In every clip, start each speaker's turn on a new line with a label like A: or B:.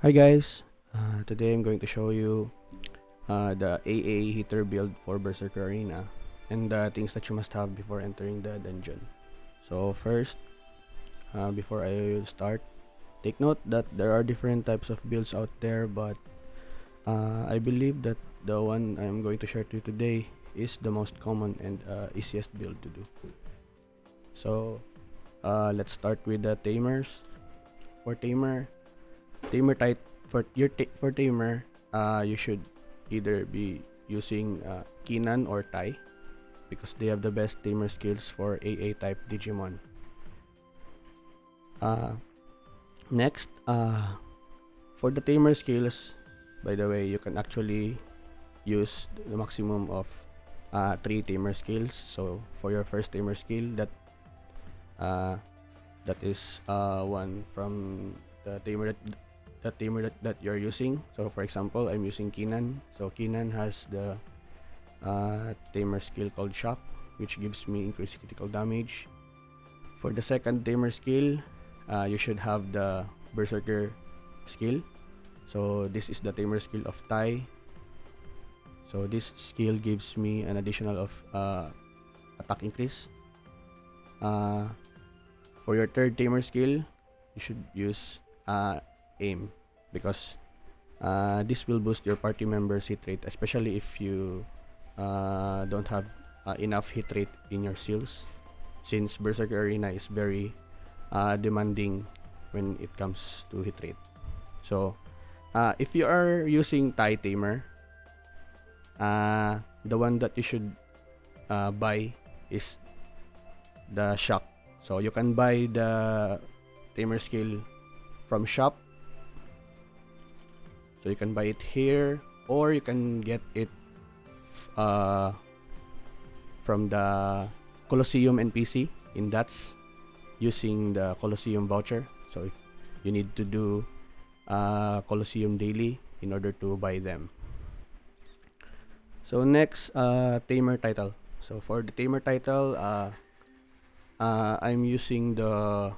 A: Hi guys, today I'm going to show you the AA heater build for Berserker Arena and the things that you must have before entering the dungeon. So first, before I start, take note that there are different types of builds out there, but I believe that the one I'm going to share to you today is the most common and easiest build to do. So let's start with the tamers. For tamer type for tamer, you should either be using Kinan or Tai because they have the best tamer skills for AA type Digimon. Uh, Next, for the tamer skills, by the way, you can actually use the maximum of 3 tamer skills. So for your first tamer skill, uh, that is one from the tamer that you're using. So for example, I'm using Kinan. So Kinan has the tamer skill called Shock, which gives me increased critical damage. For the second tamer skill, you should have the Berserker skill. So this is the tamer skill of Tai. So this skill gives me an additional of attack increase. For your third tamer skill, you should use aim because this will boost your party members hit rate, especially if you don't have enough hit rate in your seals, since Berserker Arena is very demanding when it comes to hit rate. So if you are using Tai Tamer, the one that you should buy is the Shock. So you can buy the tamer skill from shop. So you can buy it here, or you can get it from the Colosseum NPC in DATS using the Colosseum voucher. So if you need to do Colosseum daily in order to buy them. So next, tamer title. So for the tamer title, I'm using the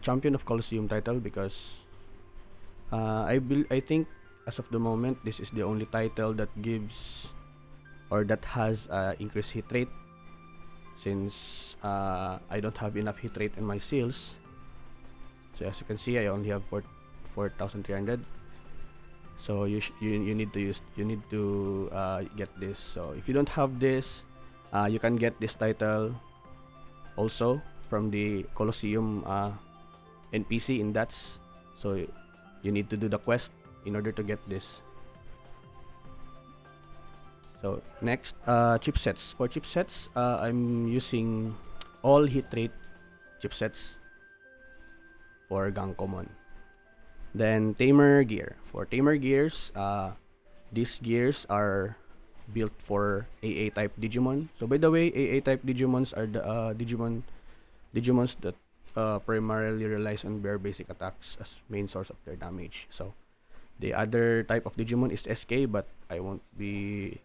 A: champion of Colosseum title because I think as of the moment this is the only title that gives or that has increased hit rate, since I don't have enough hit rate in my seals. So as you can see, I only have 4,300. So you need to get this. So if you don't have this, you can get this title also from the Colosseum NPC in DATS. So you need to do the quest in order to get this. So next, chipsets. For chipsets, I'm using all hit rate chipsets for Gankoomon. Then tamer gear. For tamer gears, these gears are built for AA type Digimon. So by the way, AA type Digimons are the Digimons that primarily relies on bare basic attacks as main source of their damage. So the other type of Digimon is SK, but I won't be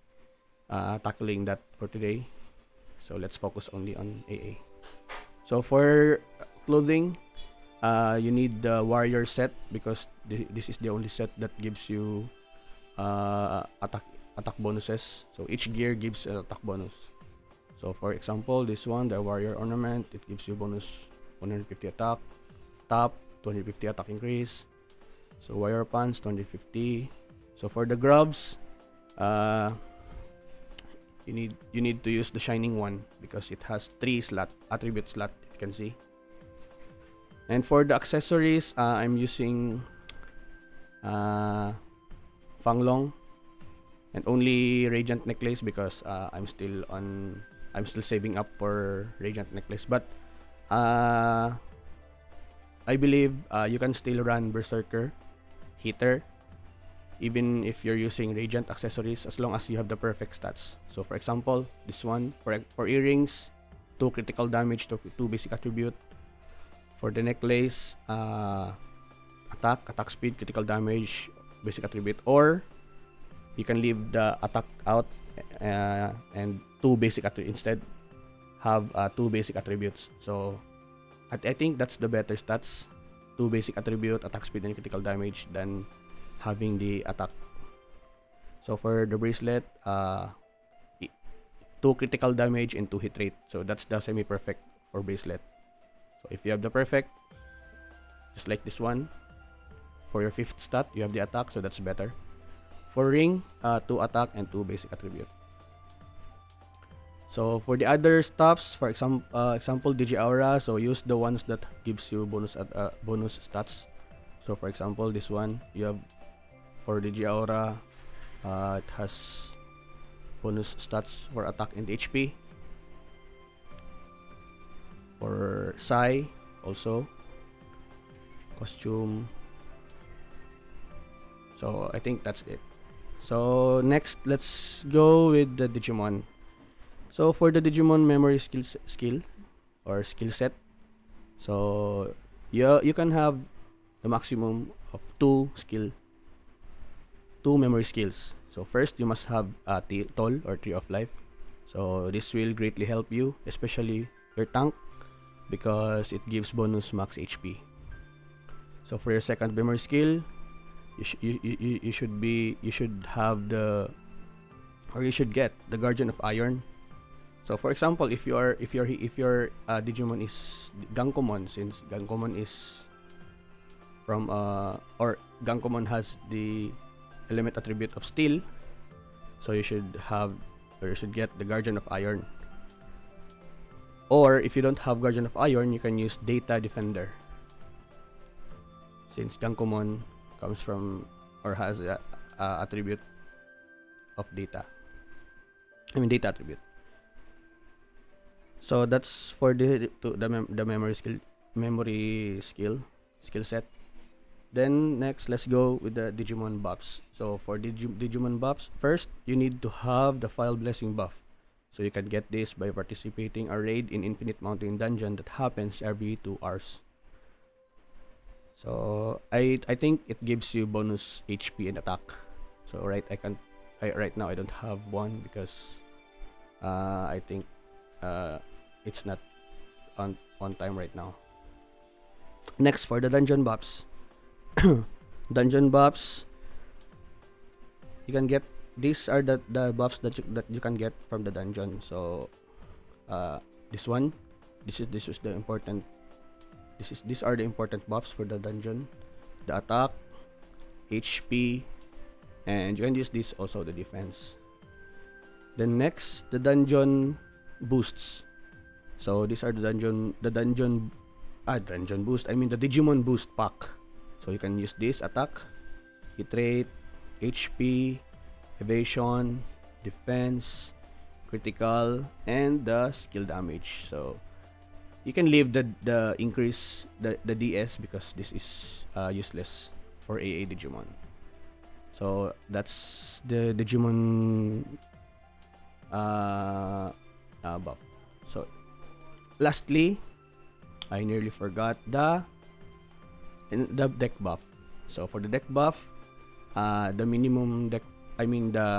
A: tackling that for today. So let's focus only on AA. So for clothing, you need the warrior set because this is the only set that gives you attack bonuses. So each gear gives an attack bonus. So for example, this one, the warrior ornament, it gives you bonus 150 attack, top 250 attack increase. So warrior pants 250. So for the gloves, you need to use the shining one because it has 3 attribute slot, if you can see. And for the accessories, I'm using Fanglong and only Radiant necklace because I'm still saving up for Radiant necklace. But I believe you can still run Berserker heater even if you're using Radiant accessories as long as you have the perfect stats. So for example, this one for earrings, 2 critical damage to 2 basic attribute. For the necklace, attack speed, critical damage, basic attribute, or you can leave the attack out and 2 basic attributes instead. Have 2 basic attributes. So I think that's the better stats. 2 basic attribute, attack speed and critical damage, than having the attack. So for the bracelet, 2 critical damage and 2 hit rate. So that's the semi-perfect for bracelet. So if you have the perfect, just like this one, for your 5th stat, you have the attack, so that's better. For ring, 2 attack and 2 basic attribute. So for the other stuffs, for example, Digi Aura, so use the ones that gives you bonus stats. So for example, this one, you have for Digi Aura, it has bonus stats for attack and HP. For Sai, also costume. So I think that's it. So next, let's go with the Digimon. So for the Digimon memory skill set, so you can have the maximum of 2 memory skills. So first, you must have Toll or Tree of Life. So this will greatly help you, especially your tank, because it gives bonus max HP. So for your second memory skill, you should get the Guardian of Iron. So for example, if your Digimon is Gankoomon, since Gankoomon is from or Gankoomon has the element attribute of steel, so you should get the Guardian of Iron. Or if you don't have Guardian of Iron, you can use Data Defender, since Gankoomon comes from or has a attribute of data. Data attribute. So that's for the memory skill set. Then next, let's go with the Digimon buffs. So for Digimon buffs, first you need to have the File Blessing buff. So you can get this by participating a raid in Infinite Mountain Dungeon that happens every 2 hours. So I think it gives you bonus HP and attack. So right now I don't have one because I think it's not on time right now. Next, for the dungeon buffs. Dungeon buffs, you can get, these are the buffs that you can get from the dungeon. So this is the important. These are the important buffs for the dungeon: the attack, HP, and you can use this also, the defense. Then next, the dungeon boosts. So these are the dungeon boost. The Digimon boost pack. So you can use this: attack, hit rate, HP, evasion, defense, critical, and the skill damage. So you can leave the increase the DS because this is useless for AA Digimon. So that's the Digimon buff. So lastly, I nearly forgot the deck buff. So for the deck buff, the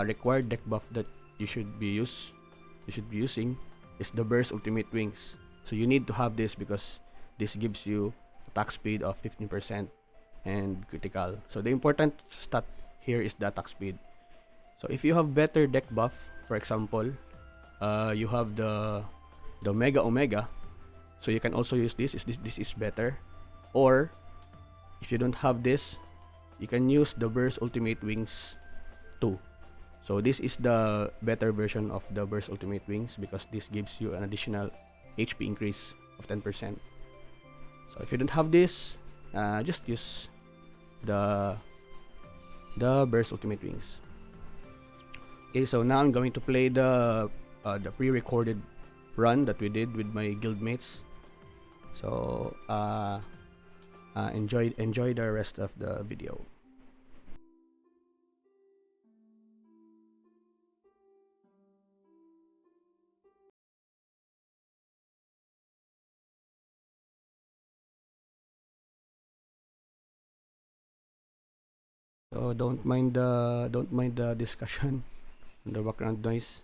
A: required deck buff that you should be using is the Burst Ultimate Wings. So you need to have this because this gives you attack speed of 15% and critical. So the important stat here is the attack speed. So if you have better deck buff, for example, you have the Omega, so you can also use this. This is better. Or if you don't have this, you can use the Burst Ultimate Wings 2. So this is the better version of the Burst Ultimate Wings because this gives you an additional HP increase of 10%. So if you don't have this, just use the Burst Ultimate Wings. Okay, so now I'm going to play the pre-recorded run that we did with my guildmates. So enjoy the rest of the video. So don't mind the discussion and the background noise.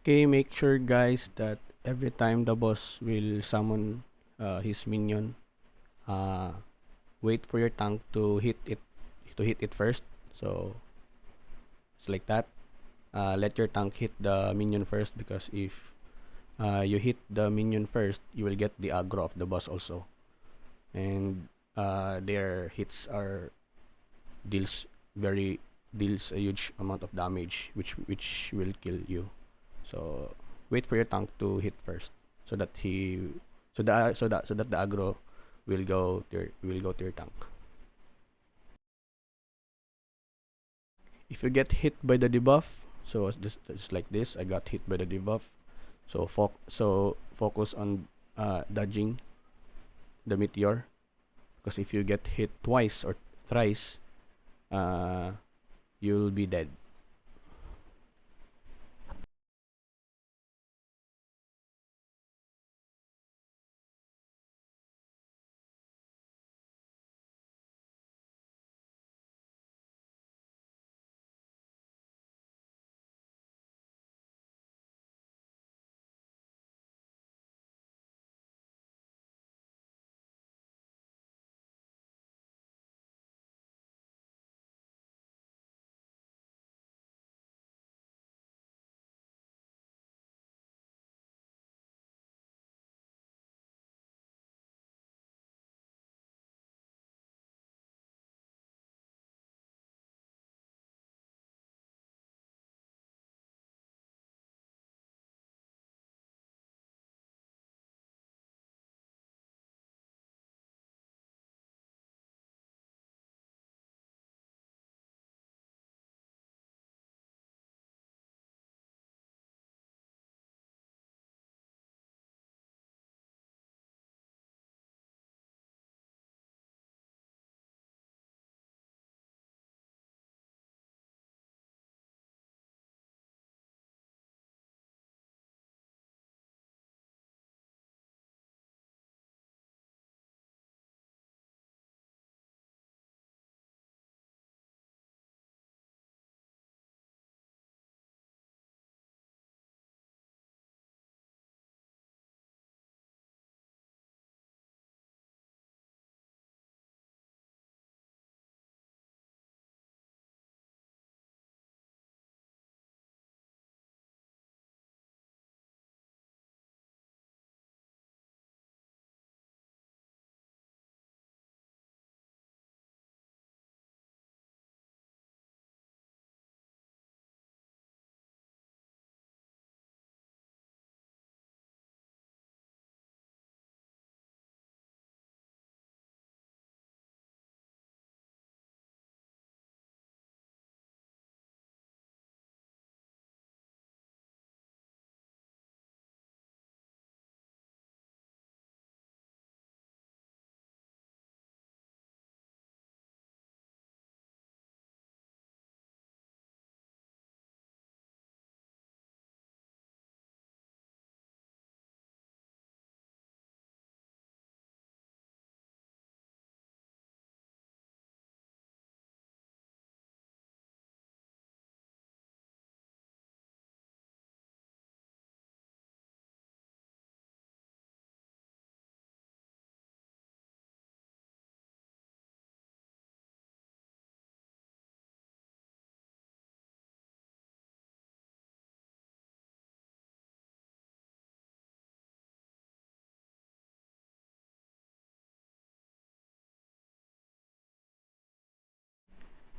A: Okay, make sure guys that every time the boss will summon his minion, uh, wait for your tank to hit it first. So it's like that. Let your tank hit the minion first, because if you hit the minion first, you will get the aggro of the boss also, and their hits are deals very deals a huge amount of damage, which will kill you. So wait for your tank to hit first, so that the aggro will go to your tank. If you get hit by the debuff, so it's just like this, I got hit by the debuff. So focus on dodging the meteor, because if you get hit twice or thrice, uh, you'll be dead.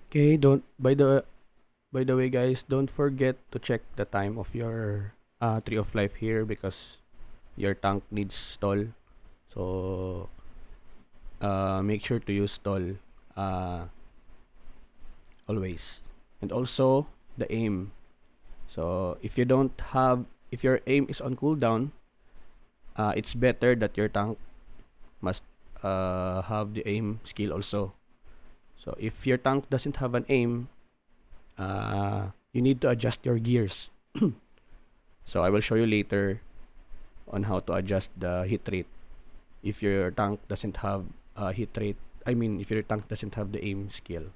A: Okay, don't by the way guys, don't forget to check the time of your tree of life here, because your tank needs stall. So make sure to use stall uh, always. And also the aim. So if your aim is on cooldown, it's better that your tank must have the aim skill also. So if your tank doesn't have an aim, you need to adjust your gears. So I will show you later on how to adjust the hit rate if your tank doesn't have a hit rate. I mean, if your tank doesn't have the aim skill.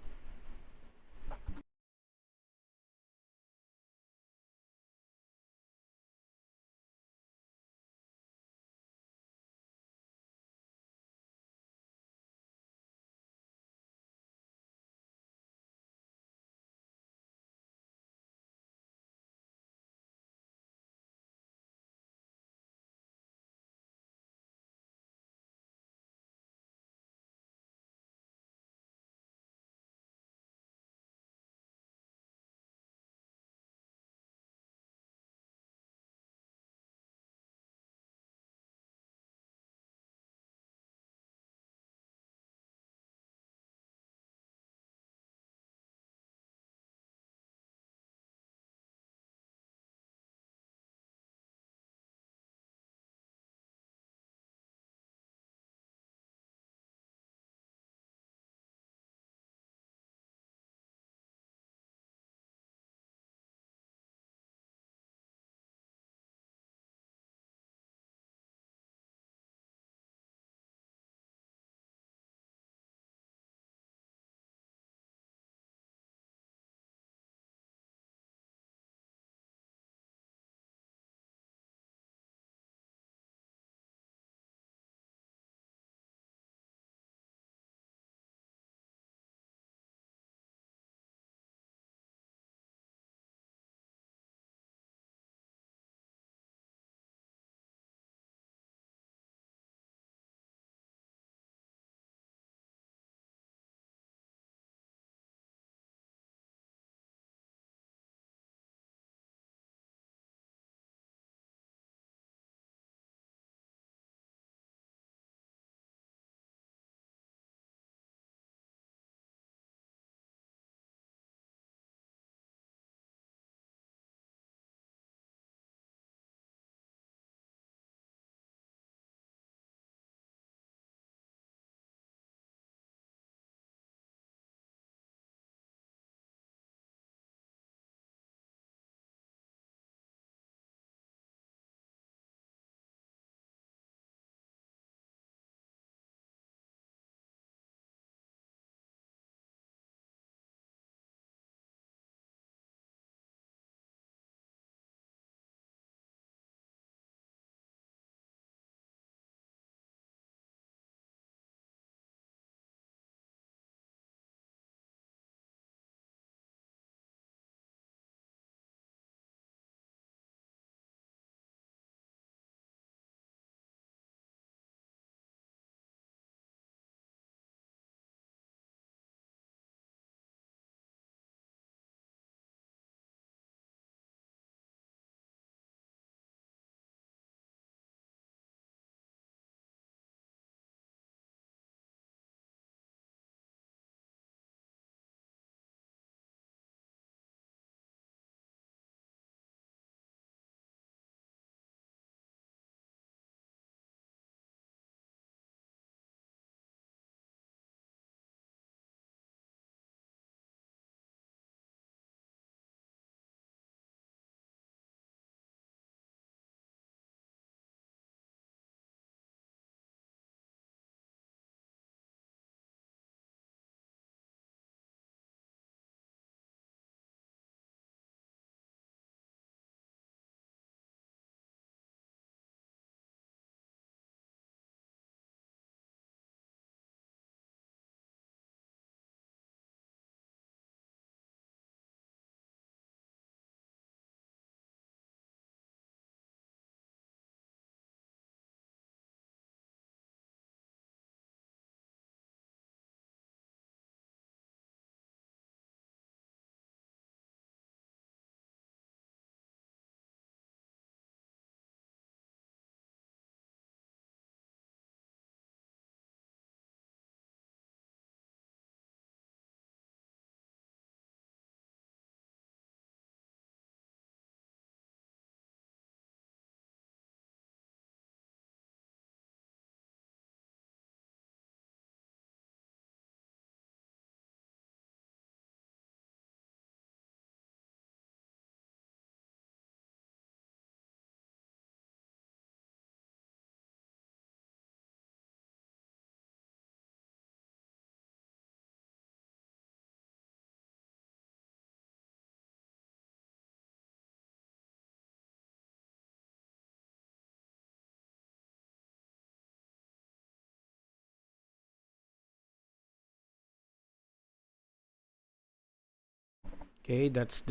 A: Okay, that's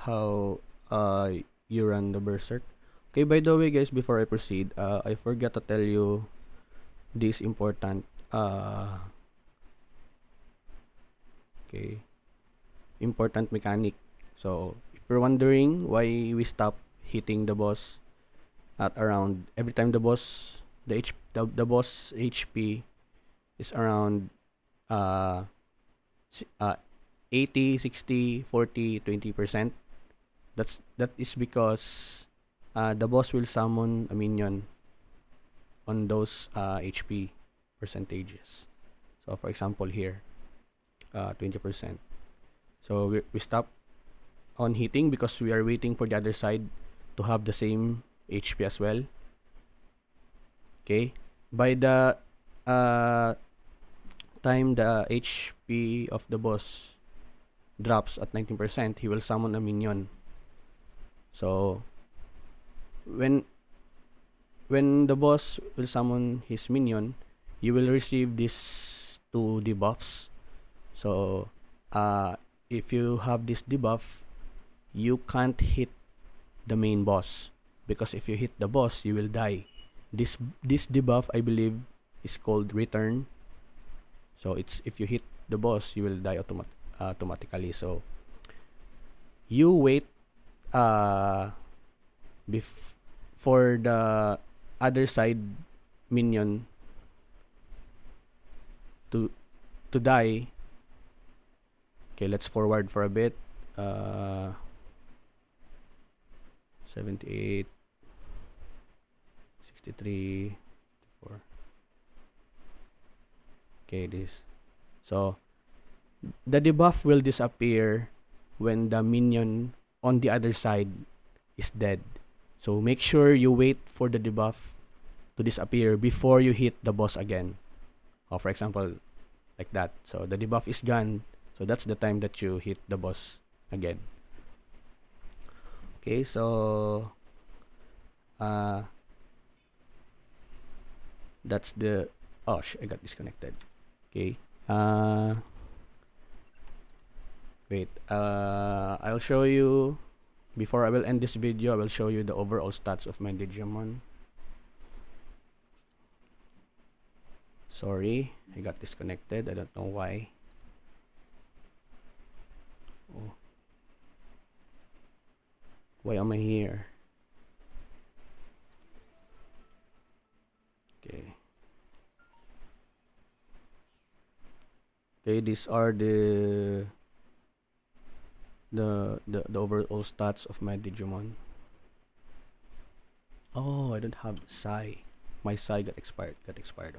A: how you run the berserk. Okay, by the way, guys, before I proceed, I forgot to tell you this important okay important mechanic. So if you're wondering why we stop hitting the boss at around every time the boss HP is around uh, si- uh 80, 60, 40, 20%. That is because the boss will summon a minion on those HP percentages. So for example here, 20%. So we stop on hitting because we are waiting for the other side to have the same HP as well. Okay. By the uh, time the HP of the boss drops at 19%, he will summon a minion. So when the boss will summon his minion, you will receive these two debuffs. So if you have this debuff, you can't hit the main boss, because if you hit the boss, you will die. This debuff, I believe, is called return. So it's if you hit the boss, you will die automatically. So you wait for the other side minion to die. Okay, let's forward for a bit. 78, 63, 4. Okay, this. So the debuff will disappear when the minion on the other side is dead. So make sure you wait for the debuff to disappear before you hit the boss again. Or for example, like that. So the debuff is gone. So that's the time that you hit the boss again. Okay, so that's the I got disconnected. Okay. Wait. I'll show you before I will end this video. I will show you the overall stats of my Digimon. Sorry, I got disconnected. I don't know why. Oh. Why am I here? Okay. Okay, these are the overall stats of my Digimon. Oh, I don't have Sai. My Sai got expired.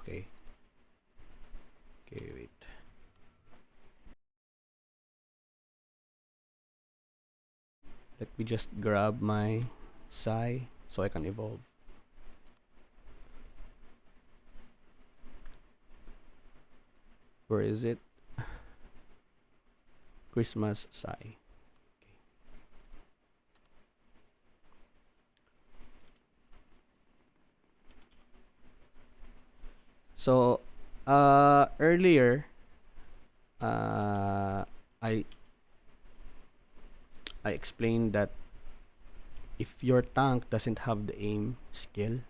A: Okay. Okay, wait. Let me just grab my Sai so I can evolve. Where is it? Christmas Sai. Okay. So, earlier, I explained that if your tank doesn't have the aim skill,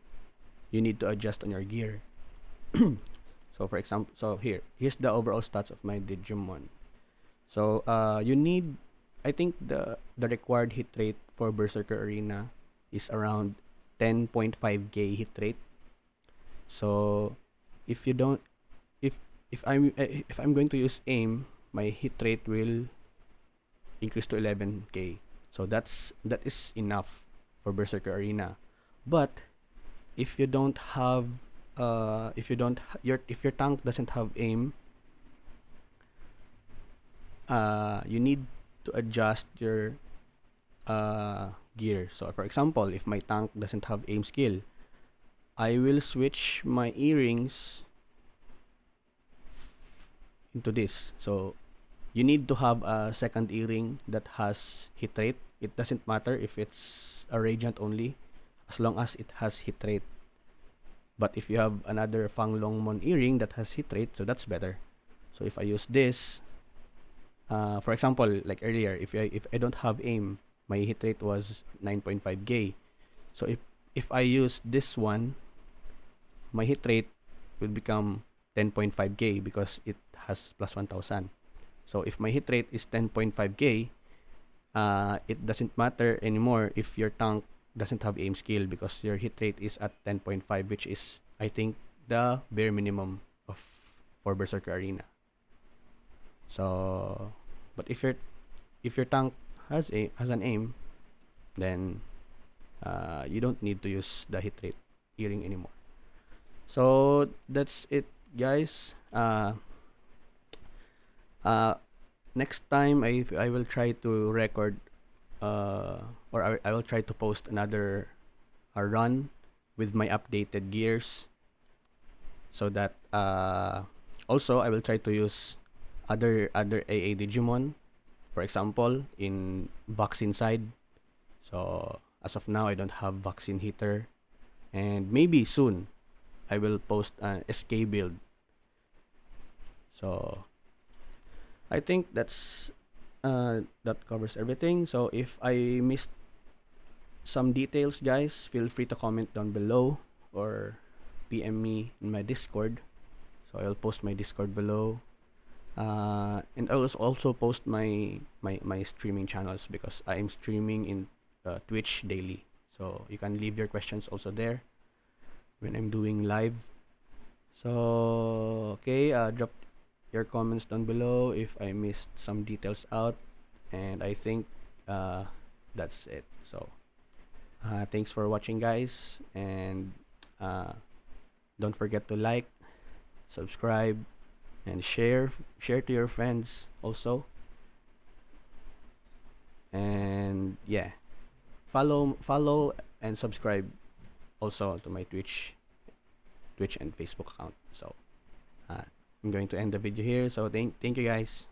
A: you need to adjust on your gear. So for example, here's the overall stats of my Digimon. So you need, I think the required hit rate for Berserker Arena is around 10.5k hit rate. So if you don't, if I'm going to use aim, my hit rate will increase to 11k. So that is enough for Berserker Arena. But if you don't have if your tank doesn't have aim, you need to adjust your gear. So for example, if my tank doesn't have aim skill, I will switch my earrings into this. So you need to have a second earring that has hit rate. It doesn't matter if it's a radiant only, as long as it has hit rate. But if you have another Fanglongmon earring that has hit rate, so that's better. So if I use this, For example, like earlier, if I don't have aim, my hit rate was 9.5 gay. So if I use this one, my hit rate will become 10.5 gay because it has plus 1000. So if my hit rate is 10.5 gay, it doesn't matter anymore if your tank doesn't have aim skill because your hit rate is at 10.5, which is, I think, the bare minimum of for Berserker Arena. So, but if your tank has an aim, then you don't need to use the hit rate earring anymore. So that's it, guys. Next time I will try to record or I will try to post another run with my updated gears, so that also I will try to use other AA Digimon, for example, in vaccine side. So as of now, I don't have vaccine hitter, and maybe soon I will post an SK build. So I think that covers everything. So if I missed some details, guys, feel free to comment down below or PM me in my Discord. So I'll post my Discord below. And I'll also post my streaming channels because I'm streaming in Twitch daily. So you can leave your questions also there when I'm doing live. So okay, drop your comments down below if I missed some details out, and I think that's it. So thanks for watching, guys, and don't forget to like, subscribe, and share to your friends also. And yeah, follow and subscribe also to my Twitch and Facebook account. So I'm going to end the video here. So thank you, guys.